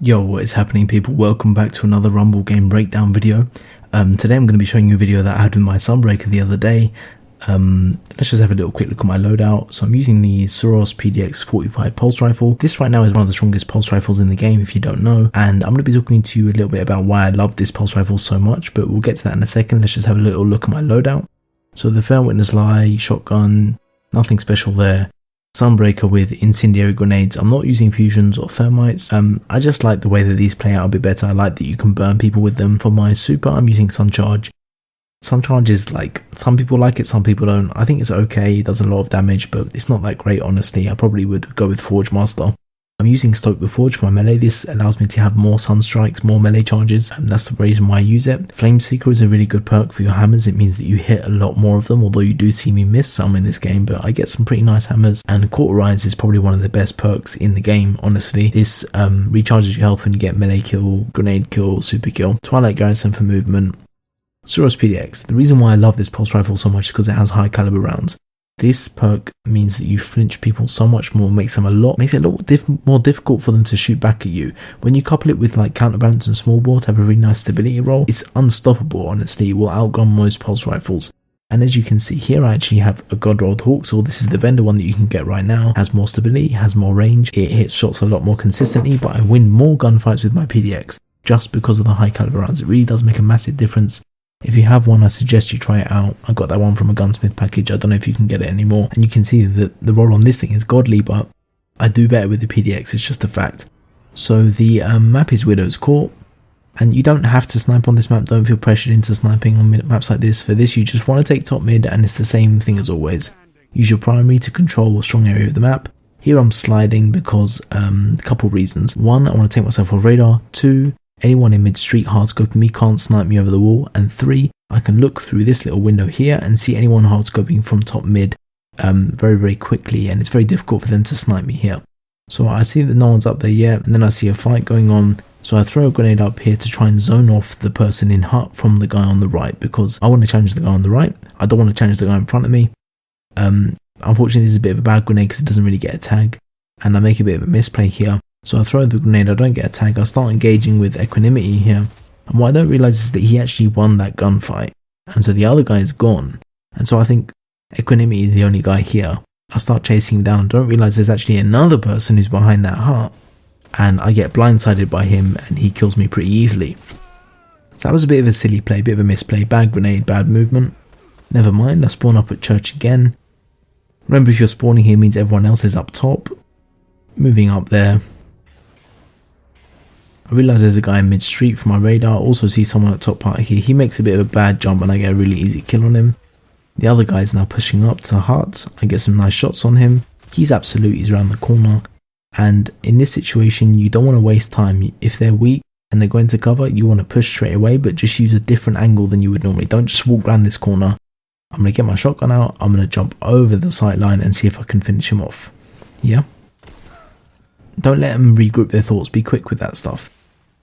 Yo, what is happening, people? Welcome back to another Rumble game breakdown video. Today I'm going to be showing you a video that I had with my Sunbreaker the other day. Let's just have a little quick look at my loadout. So I'm using the Suros PDX 45 pulse rifle. This right now is one of the strongest pulse rifles in the game, if you don't know, and I'm going to be talking to you a little bit about why I love this pulse rifle so much, but we'll get to that in a second. Let's just have a little look at my loadout. So the Fair Witness Lie, shotgun, nothing special there. Sunbreaker with incendiary grenades. I'm not using fusions or thermites. I just like the way that these play out a bit better. I like that you can burn people with them. For my super, I'm using Suncharge. Suncharge is like, some people like it, some people don't. I think it's okay, it does a lot of damage, but it's not that great, honestly. I probably would go with Forge Master. I'm using Stoke the Forge for my melee. This allows me to have more sun strikes, more melee charges, and that's the reason why I use it. Flame Seeker is a really good perk for your hammers. It means that you hit a lot more of them, although you do see me miss some in this game, but I get some pretty nice hammers. And Cauterize is probably one of the best perks in the game, honestly. This recharges your health when you get melee kill, grenade kill, super kill. Twilight Garrison for movement. Suros PDX. The reason why I love this pulse rifle so much is because it has high caliber rounds. This perk means that you flinch people so much more, makes it a lot more difficult for them to shoot back at you. When you couple it with like counterbalance and small bore to have a really nice stability roll, it's unstoppable, honestly. It will outgun most pulse rifles. And as you can see here, I actually have a God Rolled Hawksaw. This is the vendor one that you can get right now. Has more stability, has more range, it hits shots a lot more consistently, but I win more gunfights with my PDX just because of the high caliber rounds. It really does make a massive difference. If you have one, I suggest you try it out. I got that one from a gunsmith package. I don't know if you can get it anymore. And you can see that the roll on this thing is godly, but I do better with the PDX. It's just a fact. So the map is Widow's Court. And you don't have to snipe on this map. Don't feel pressured into sniping on maps like this. For this, you just want to take top mid, and it's the same thing as always. Use your primary to control a strong area of the map. Here I'm sliding because a couple reasons. One, I want to take myself off radar. Two, anyone in mid-street hardscoping me can't snipe me over the wall. And three, I can look through this little window here and see anyone hardscoping from top mid very, very quickly, and it's very difficult for them to snipe me here. So I see that no one's up there yet, and then I see a fight going on. So I throw a grenade up here to try and zone off the person in hut from the guy on the right, because I want to challenge the guy on the right. I don't want to challenge the guy in front of me. Unfortunately, this is a bit of a bad grenade because it doesn't really get a tag, and I make a bit of a misplay here. So I throw the grenade, I don't get a tag, I start engaging with Equanimity here. And what I don't realise is that he actually won that gunfight. And so the other guy is gone. And so I think Equanimity is the only guy here. I start chasing him down, I don't realise there's actually another person who's behind that hut. And I get blindsided by him and he kills me pretty easily. So that was a bit of a silly play, bit of a misplay, bad grenade, bad movement. Never mind, I spawn up at church again. Remember, if you're spawning here, it means everyone else is up top. Moving up there. I realise there's a guy in mid-street from my radar. Also see someone at top part here. He makes a bit of a bad jump and I get a really easy kill on him. The other guy is now pushing up to hut. I get some nice shots on him. He's absolute, he's around the corner. And in this situation, you don't want to waste time. If they're weak and they're going to cover, you want to push straight away, but just use a different angle than you would normally. Don't just walk around this corner. I'm going to get my shotgun out. I'm going to jump over the sight line and see if I can finish him off. Yeah? Don't let them regroup their thoughts. Be quick with that stuff.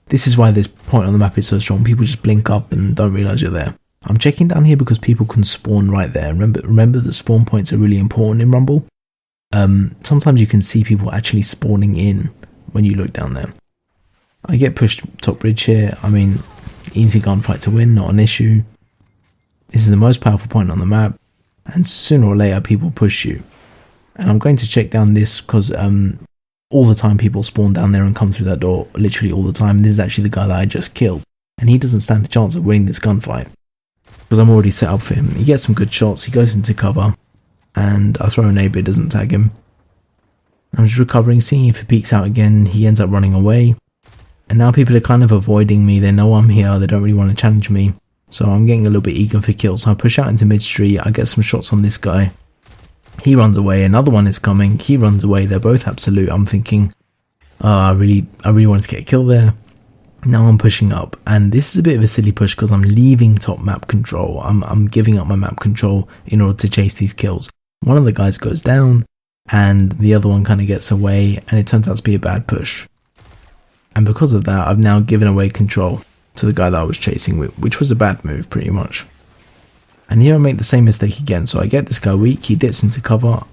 This is why this point on the map is so strong. People just blink up and don't realise you're there. I'm checking down here because people can spawn right there. Remember that spawn points are really important in Rumble. Sometimes you can see people actually spawning in when you look down there. I get pushed top bridge here. I mean, easy gunfight to win, not an issue. This is the most powerful point on the map, and sooner or later people push you. And I'm going to check down this because all the time people spawn down there and come through that door, literally all the time. This is actually the guy that I just killed, and he doesn't stand a chance of winning this gunfight because I'm already set up for him. He gets some good shots, he goes into cover, and I throw a nade, but it doesn't tag him. I'm just recovering, seeing if he peeks out again. He ends up running away, and now people are kind of avoiding me. They know I'm here, they don't really want to challenge me, so I'm getting a little bit eager for kills. So I push out into mid street, I get some shots on this guy. He runs away, another one is coming, he runs away, they're both absolute. I'm thinking, I really wanted to get a kill there. Now I'm pushing up, and this is a bit of a silly push because I'm leaving top map control. I'm giving up my map control in order to chase these kills. One of the guys goes down, and the other one kind of gets away, and it turns out to be a bad push. And because of that, I've now given away control to the guy that I was chasing with, which was a bad move pretty much. And here I make the same mistake again. So I get this guy weak, he dips into cover.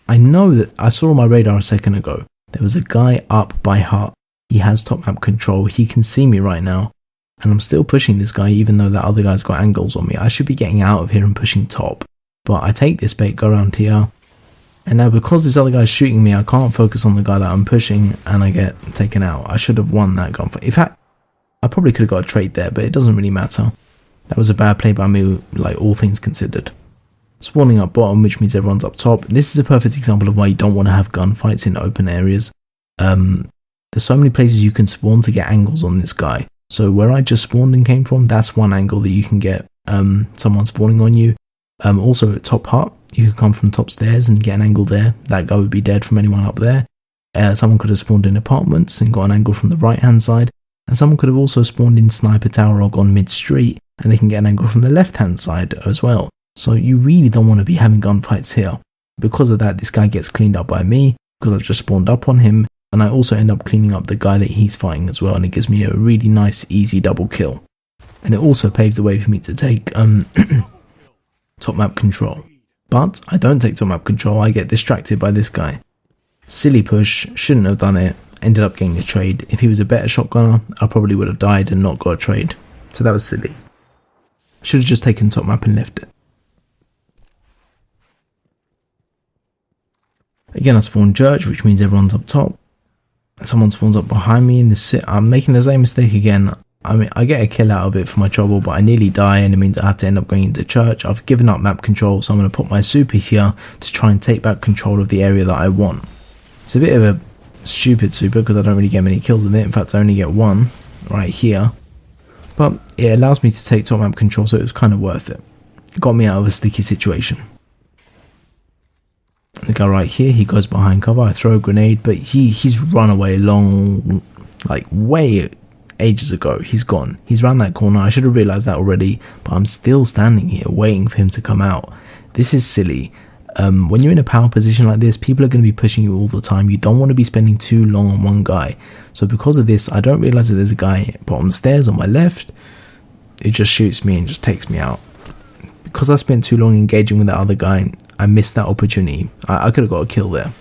I know that I saw on my radar a second ago, there was a guy up by hut He has top map control. He can see me right now. And I'm still pushing this guy even though that other guy's got angles on me. I should be getting out of here and pushing top. But I take this bait, go around here. And now because this other guy's shooting me, I can't focus on the guy that I'm pushing and I get taken out. I should have won that gunfight. In fact, I probably could have got a trade there, but it doesn't really matter. That was a bad play by me, like all things considered. Spawning up bottom, which means everyone's up top. This is a perfect example of why you don't want to have gunfights in open areas. There's so many places you can spawn to get angles on this guy. So where I just spawned and came from, that's one angle that you can get someone spawning on you. Also at top hut, you could come from top stairs and get an angle there. That guy would be dead from anyone up there. Someone could have spawned in apartments and got an angle from the right hand side. And someone could have also spawned in sniper tower or gone mid street and they can get an angle from the left hand side as well. So you really don't want to be having gunfights here. Because of that, this guy gets cleaned up by me because I've just spawned up on him. And I also end up cleaning up the guy that he's fighting as well, and it gives me a really nice, easy double kill. And it also paves the way for me to take top map control. But I don't take top map control, I get distracted by this guy. Silly push, shouldn't have done it, ended up getting a trade. If he was a better shotgunner, I probably would have died and not got a trade. So that was silly. Should have just taken top map and left it. Again, I spawned church, which means everyone's up top. Someone spawns up behind me in the sit. I'm making the same mistake again. I mean, I get a kill out of it for my trouble, but I nearly die and it means I have to end up going into church. I've given up map control, so I'm going to put my super here to try and take back control of the area that I want. It's a bit of a stupid super because I don't really get many kills with it. In fact, I only get one right here. But it allows me to take top map control, so it was kind of worth it. It got me out of a sticky situation. The guy right here, he goes behind cover. I throw a grenade, but he's run away long, like way ages ago. He's gone. He's round that corner. I should have realized that already, but I'm still standing here waiting for him to come out. This is silly. When you're in a power position like this, people are going to be pushing you all the time. You don't want to be spending too long on one guy. So because of this, I don't realize that there's a guy bottom stairs on my left. It just shoots me and just takes me out. Because I spent too long engaging with that other guy, I missed that opportunity. I could have got a kill there.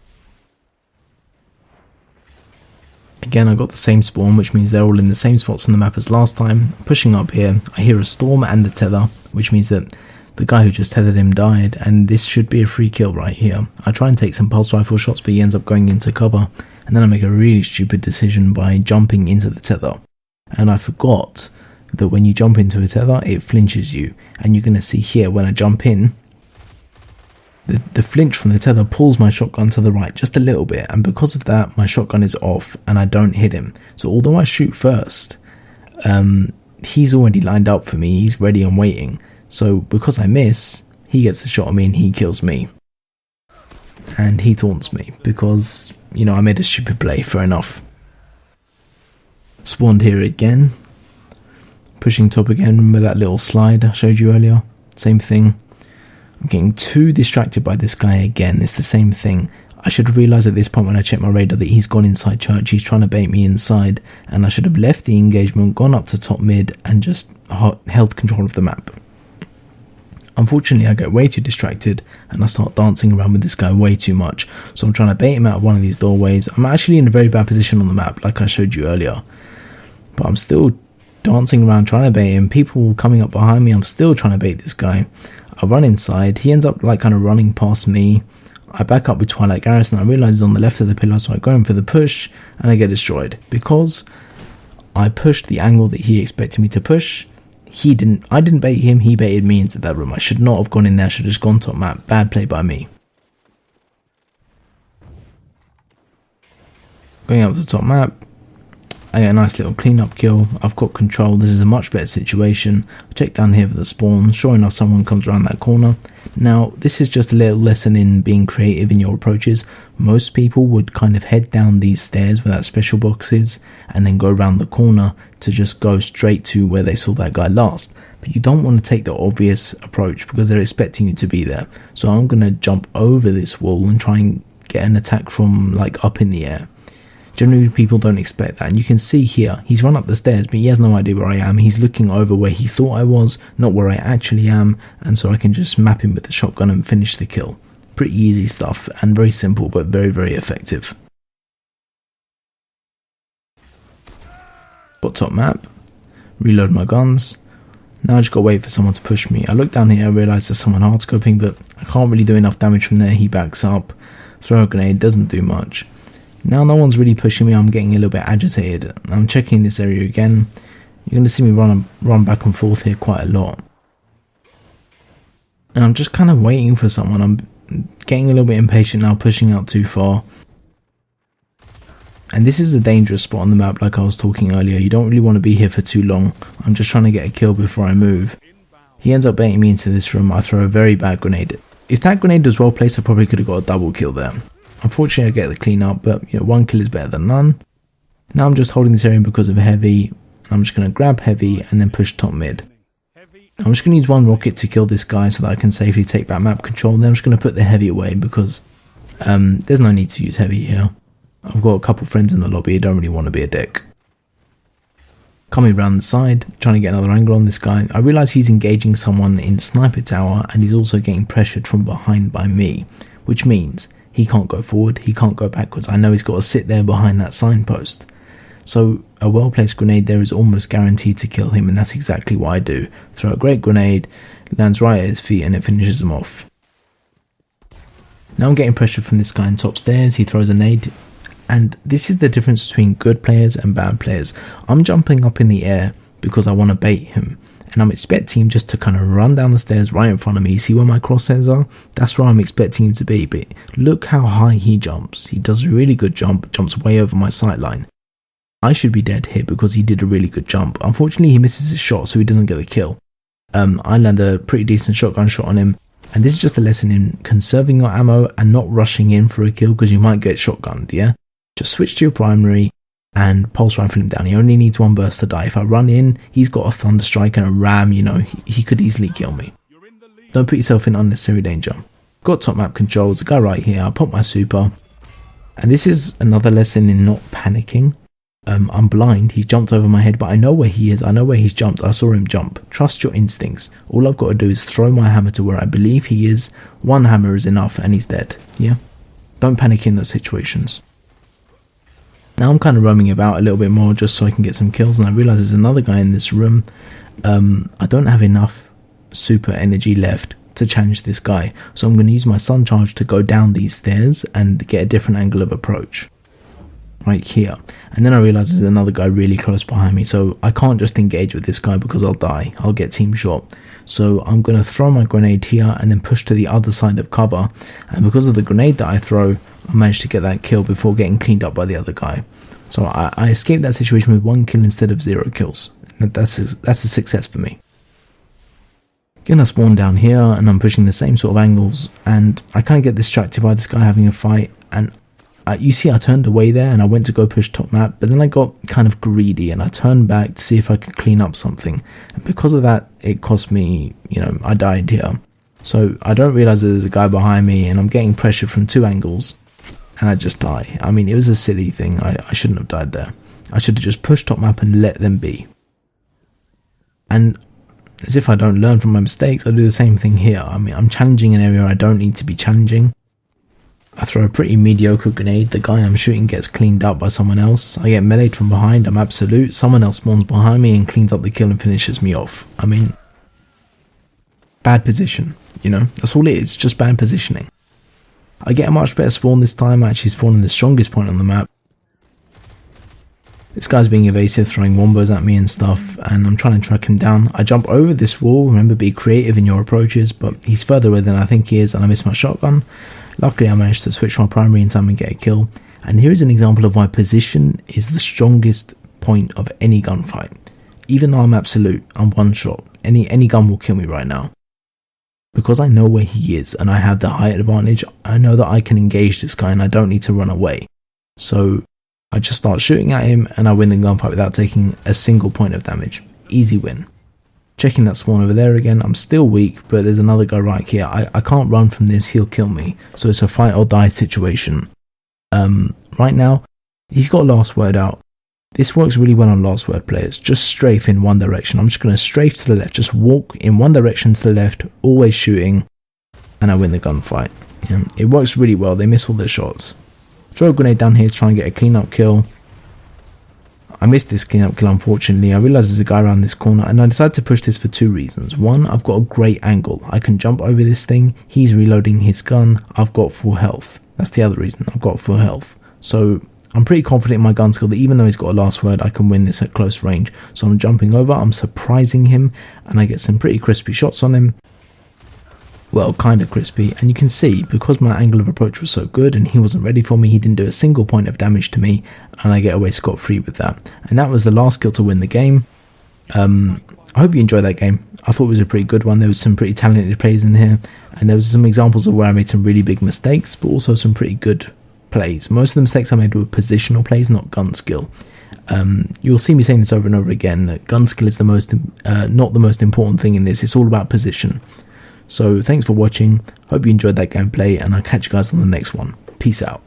Again, I got the same spawn, which means they're all in the same spots on the map as last time. Pushing up here, I hear a storm and a tether, which means that the guy who just tethered him died, and this should be a free kill right here. I try and take some pulse rifle shots, but he ends up going into cover, and then I make a really stupid decision by jumping into the tether. And I forgot that when you jump into a tether, it flinches you, and you're going to see here when I jump in, the flinch from the tether pulls my shotgun to the right just a little bit, and because of that my shotgun is off and I don't hit him. So although I shoot first, he's already lined up for me, he's ready and waiting. So because I miss, he gets the shot on me and he kills me. And he taunts me because, you know, I made a stupid play, fair enough. Spawned here again. Pushing top again, remember that little slide I showed you earlier? Same thing. I'm getting too distracted by this guy again. It's the same thing. I should have realised at this point when I checked my radar that he's gone inside church. He's trying to bait me inside, and I should have left the engagement, gone up to top mid and just held control of the map. Unfortunately, I get way too distracted and I start dancing around with this guy way too much. So I'm trying to bait him out of one of these doorways. I'm actually in a very bad position on the map, like I showed you earlier. But I'm still dancing around trying to bait him. People coming up behind me, I'm still trying to bait this guy. I run inside, he ends up like kind of running past me. I back up with Twilight Garrison, I realise he's on the left of the pillar, so I go in for the push and I get destroyed. Because I pushed the angle that he expected me to push, I didn't bait him, he baited me into that room. I should not have gone in there, I should have just gone top map. Bad play by me. Going up to the top map, I get a nice little cleanup kill. I've got control. This is a much better situation. I check down here for the spawn. Sure enough, someone comes around that corner. Now, this is just a little lesson in being creative in your approaches. Most people would kind of head down these stairs where that special box is and then go around the corner to just go straight to where they saw that guy last. But you don't want to take the obvious approach because they're expecting you to be there. So I'm going to jump over this wall and try and get an attack from like up in the air. Generally, people don't expect that, and you can see here, he's run up the stairs, but he has no idea where I am. He's looking over where he thought I was, not where I actually am, and so I can just map him with the shotgun and finish the kill. Pretty easy stuff, and very simple, but very, very effective. Got top map, reload my guns. Now I just gotta wait for someone to push me. I look down here, I realise there's someone hard scoping, but I can't really do enough damage from there. He backs up, throw a grenade, doesn't do much. Now no one's really pushing me, I'm getting a little bit agitated. I'm checking this area again. You're going to see me run back and forth here quite a lot. And I'm just kind of waiting for someone. I'm getting a little bit impatient now, pushing out too far. And this is a dangerous spot on the map like I was talking earlier. You don't really want to be here for too long. I'm just trying to get a kill before I move. He ends up baiting me into this room. I throw a very bad grenade. If that grenade was well placed, I probably could have got a double kill there. Unfortunately, I get the clean up, but one kill is better than none. Now I'm just holding this area because of heavy. I'm just going to grab heavy and then push top mid. I'm just going to use one rocket to kill this guy so that I can safely take back map control. Then I'm just going to put the heavy away because there's no need to use heavy here. I've got a couple friends in the lobby, I don't really want to be a dick. Coming around the side, trying to get another angle on this guy. I realise he's engaging someone in sniper tower and he's also getting pressured from behind by me. Which means he can't go forward, he can't go backwards. I know he's got to sit there behind that signpost. So a well placed grenade there is almost guaranteed to kill him, and that's exactly what I do. Throw a great grenade, lands right at his feet and it finishes him off. Now I'm getting pressure from this guy in top stairs, he throws a nade. And this is the difference between good players and bad players. I'm jumping up in the air because I want to bait him. And I'm expecting him just to kind of run down the stairs right in front of me. See where my crosshairs are? That's where I'm expecting him to be. But look how high he jumps. He does a really good jump, jumps way over my sight line. I should be dead here because he did a really good jump. Unfortunately, he misses his shot, so he doesn't get the kill. I land a pretty decent shotgun shot on him. And this is just a lesson in conserving your ammo and not rushing in for a kill because you might get shotgunned, yeah? Just switch to your primary and pulse rifle him down. He only needs one burst to die. If I run in, he's got a thunder strike and a ram, he could easily kill me. Don't put yourself in unnecessary danger. Got top map controls, a guy right here, I pop my super. And this is another lesson in not panicking. I'm blind, he jumped over my head, but I know where he is, I know where he's jumped, I saw him jump. Trust your instincts. All I've got to do is throw my hammer to where I believe he is. One hammer is enough and he's dead, yeah? Don't panic in those situations. Now I'm kind of roaming about a little bit more just so I can get some kills, and I realise there's another guy in this room. I don't have enough super energy left to challenge this guy, so I'm going to use my sun charge to go down these stairs and get a different angle of approach. Right here. And then I realise there's another guy really close behind me, so I can't just engage with this guy because I'll die. I'll get team shot. So I'm going to throw my grenade here and then push to the other side of cover, and because of the grenade that I throw, I managed to get that kill before getting cleaned up by the other guy. So I escaped that situation with 1 kill instead of 0 kills. That's a success for me. Again, I spawn down here and I'm pushing the same sort of angles, and I kind of get distracted by this guy having a fight, and you see I turned away there and I went to go push top map, but then I got kind of greedy and I turned back to see if I could clean up something, and because of that it cost me, I died here. So I don't realise that there's a guy behind me and I'm getting pressured from 2 angles and I just die. I mean, it was a silly thing, I shouldn't have died there. I should have just pushed top map and let them be. And as if I don't learn from my mistakes, I do the same thing here. I mean, I'm challenging an area I don't need to be challenging. I throw a pretty mediocre grenade, the guy I'm shooting gets cleaned up by someone else. I get meleeed from behind, I'm absolute. Someone else spawns behind me and cleans up the kill and finishes me off. I mean, bad position, that's all it is, just bad positioning. I get a much better spawn this time, I actually spawn in the strongest point on the map. This guy's being evasive, throwing wombos at me and stuff, and I'm trying to track him down. I jump over this wall, remember, be creative in your approaches, but he's further away than I think he is and I miss my shotgun. Luckily I managed to switch my primary in time and get a kill. And here is an example of why position is the strongest point of any gunfight. Even though I'm absolute, I'm one shot. Any gun will kill me right now. Because I know where he is and I have the height advantage, I know that I can engage this guy and I don't need to run away. So I just start shooting at him and I win the gunfight without taking a single point of damage. Easy win. Checking that spawn over there again, I'm still weak, but there's another guy right here. I can't run from this, he'll kill me. So it's a fight or die situation. Right now, he's got last word out. This works really well on last word players. Just strafe in one direction. I'm just going to strafe to the left. Just walk in one direction to the left, always shooting, and I win the gunfight. Yeah, it works really well. They miss all their shots. Throw a grenade down here to try and get a clean up kill. I missed this cleanup kill unfortunately. I realised there's a guy around this corner and I decided to push this for two reasons. One, I've got a great angle. I can jump over this thing. He's reloading his gun. I've got full health. That's the other reason. I've got full health. So I'm pretty confident in my gun skill that even though he's got a last word, I can win this at close range. So I'm jumping over, I'm surprising him, and I get some pretty crispy shots on him. Well, kind of crispy, and you can see, because my angle of approach was so good and he wasn't ready for me, he didn't do a single point of damage to me, and I get away scot-free with that. And that was the last kill to win the game. I hope you enjoyed that game. I thought it was a pretty good one. There was some pretty talented players in here, and there was some examples of where I made some really big mistakes, but also some pretty good plays. Most of the mistakes I made were positional plays, not gun skill. You'll see me saying this over and over again, that gun skill is not the most important thing in this. It's all about position. So thanks for watching. Hope you enjoyed that gameplay, and I'll catch you guys on the next one. Peace out.